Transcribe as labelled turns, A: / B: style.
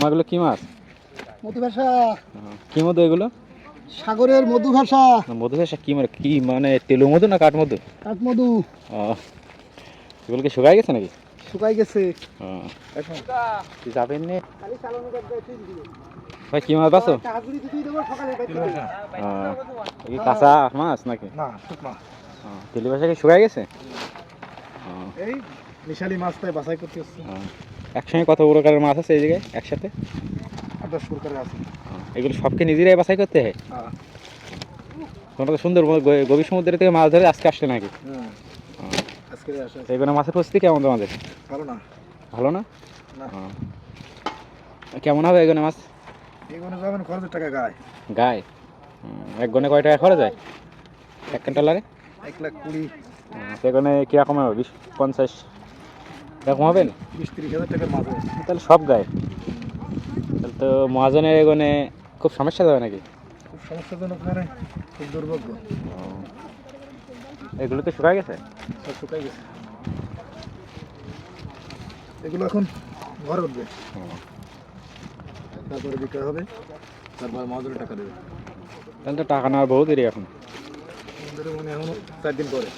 A: মাগুলো কি মাছ?
B: মধুভাষা।
A: কি মধু এগুলো?
B: সাগরের মধুভাষা।
A: মধুভাষা কি মানে কি মানে তেলু মধু না কাঠ মধু?
B: কাঠ মধু।
A: এগুলো কি শুকাই গেছে নাকি?
B: শুকাই গেছে।
A: যাবেন নে ভাই, কি মাছ বাছো? কাঁচা মাছ নাকি?
B: না শুকনা।
A: তেলু ভাষা কি শুকাই গেছে?
B: এই মিশালি মাছ তাই বাছাই করতে হচ্ছে।
A: একসঙ্গে কত প্রকারের মাছ আছে এই জায়গায় একসাথে?
B: 8-10 প্রকারের আছে।
A: এগুলো সবকে নিজেরাই বাছাই করতে হয়? তোমরা তো সুন্দর গভীর সমুদ্র থেকে মাছ ধরে আজকে আসলে নাকি?
B: আজকে আসে।
A: এগুলো মাছের পরিস্থিতি কেমন তোমাদের?
B: ভালো না।
A: ভালো না? কেমন হবে এগুলো মাছ?
B: এগুলো যাবেন খরচের টাকা গায়।
A: গায়ে এক গনে কয় টাকা খরচ হয় এক কুইন্টালারে?
B: 1,20,000।
A: সেখানে কীরকম হবে? 20-50 এরকম হবে?
B: 20-30 হাজার টাকার মাছ হবে।
A: তাহলে সব গায়ে। তাহলে তো মহাজনের এগোনে খুব সমস্যা যাবে নাকি?
B: খুব সমস্যাজনক, মানে খুব দুর্ভাগ্য।
A: এগুলো তো শুকাই গেছে?
B: সব শুকাই গেছে। এগুলো এখন ঘরে উঠবে, তারপরে বিক্রয় হবে, তারপর মহাজনের টাকা দেবে।
A: তাহলে তো টাকা নেওয়ার বহু দেরি এখন।
B: মনে এখনো 4 দিন পরে।